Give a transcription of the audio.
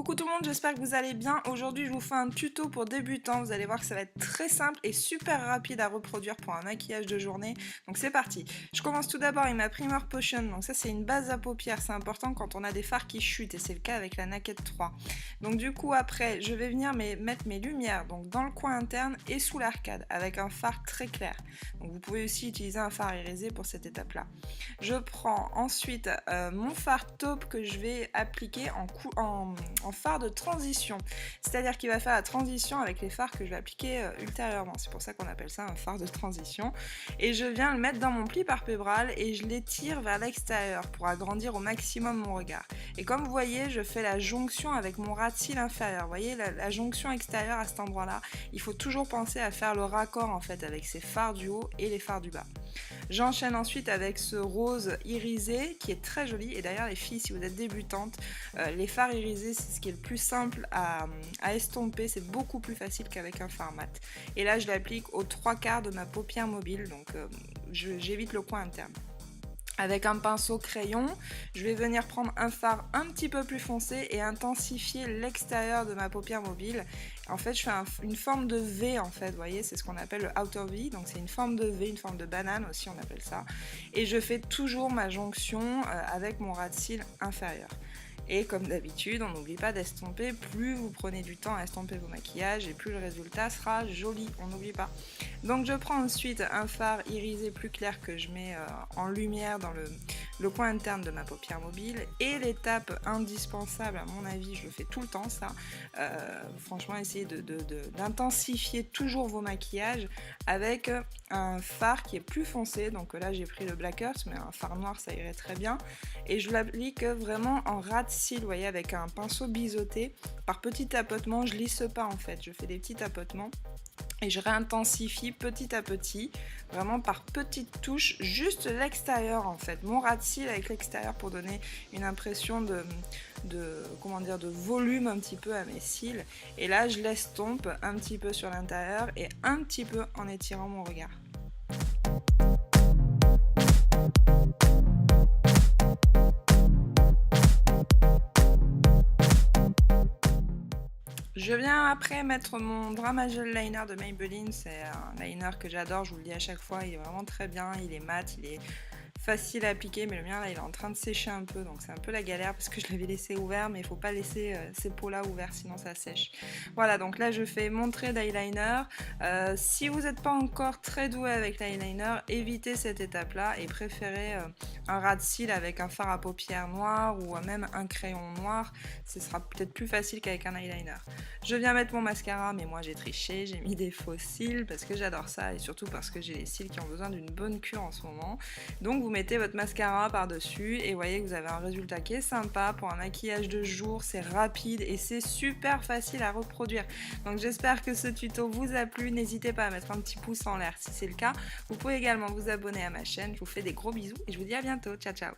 Coucou tout le monde, j'espère que vous allez bien. Aujourd'hui je vous fais un tuto pour débutants, vous allez voir que ça va être très simple et super rapide à reproduire pour un maquillage de journée. Donc c'est parti. Je commence tout d'abord avec ma Primer Potion, donc ça c'est une base à paupières, c'est important quand on a des fards qui chutent et c'est le cas avec la Naked 3. Donc du coup après je vais venir mettre mes lumières donc dans le coin interne et sous l'arcade avec un fard très clair. Donc vous pouvez aussi utiliser un fard irisé pour cette étape là. Je prends ensuite mon fard taupe que je vais appliquer en fard de transition, c'est-à-dire qu'il va faire la transition avec les fards que je vais appliquer ultérieurement, c'est pour ça qu'on appelle ça un fard de transition, et je viens le mettre dans mon pli palpébral et je l'étire vers l'extérieur pour agrandir au maximum mon regard. Et comme vous voyez, je fais la jonction avec mon ras de cils inférieur, vous voyez la jonction extérieure à cet endroit là, il faut toujours penser à faire le raccord en fait avec ces fards du haut et les fards du bas. J'enchaîne ensuite avec ce rose irisé qui est très joli, et d'ailleurs les filles, si vous êtes débutantes, les fards irisés c'est ce qui est le plus simple à estomper, c'est beaucoup plus facile qu'avec un fard mat. Et là je l'applique aux 3/4 de ma paupière mobile, donc j'évite le coin interne. Avec un pinceau crayon, je vais venir prendre un fard un petit peu plus foncé et intensifier l'extérieur de ma paupière mobile. En fait, je fais une forme de V en fait, vous voyez, c'est ce qu'on appelle le outer V, donc c'est une forme de V, une forme de banane aussi on appelle ça. Et je fais toujours ma jonction avec mon ras de cils inférieur. Et comme d'habitude, on n'oublie pas d'estomper, plus vous prenez du temps à estomper vos maquillages et plus le résultat sera joli, on n'oublie pas. Donc je prends ensuite un fard irisé plus clair que je mets en lumière dans le coin interne de ma paupière mobile, et l'étape indispensable à mon avis, je le fais tout le temps ça, franchement essayez d'intensifier toujours vos maquillages avec un fard qui est plus foncé, donc là j'ai pris le Black Earth mais un fard noir ça irait très bien, et je l'applique vraiment en ras de cils, vous voyez, avec un pinceau biseauté, par petits tapotements, je lisse pas en fait, je fais des petits tapotements et je réintensifie petit à petit, vraiment par petites touches, juste l'extérieur en fait, mon ras de cils avec l'extérieur pour donner une impression de volume un petit peu à mes cils. Et là je l'estompe un petit peu sur l'intérieur et un petit peu en étirant mon regard. Je viens après mettre mon Drama Gel Liner de Maybelline, c'est un liner que j'adore, je vous le dis à chaque fois, il est vraiment très bien, il est mat, il est facile à appliquer, mais le mien là il est en train de sécher un peu, donc c'est un peu la galère parce que je l'avais laissé ouvert, mais il faut pas laisser ces pots là ouverts sinon ça sèche. Voilà, donc là je fais mon trait d'eyeliner. Si vous n'êtes pas encore très doué avec l'eyeliner, évitez cette étape là et préférez un ras de cils avec un fard à paupières noir ou même un crayon noir, ce sera peut-être plus facile qu'avec un eyeliner. Je viens mettre mon mascara, mais moi j'ai triché, j'ai mis des faux cils parce que j'adore ça et surtout parce que j'ai les cils qui ont besoin d'une bonne cure en ce moment. Donc vous mettez votre mascara par dessus et voyez que vous avez un résultat qui est sympa pour un maquillage de jour, c'est rapide et c'est super facile à reproduire. Donc j'espère que ce tuto vous a plu, n'hésitez pas à mettre un petit pouce en l'air si c'est le cas. Vous pouvez également vous abonner à ma chaîne, je vous fais des gros bisous et je vous dis à bientôt, ciao ciao.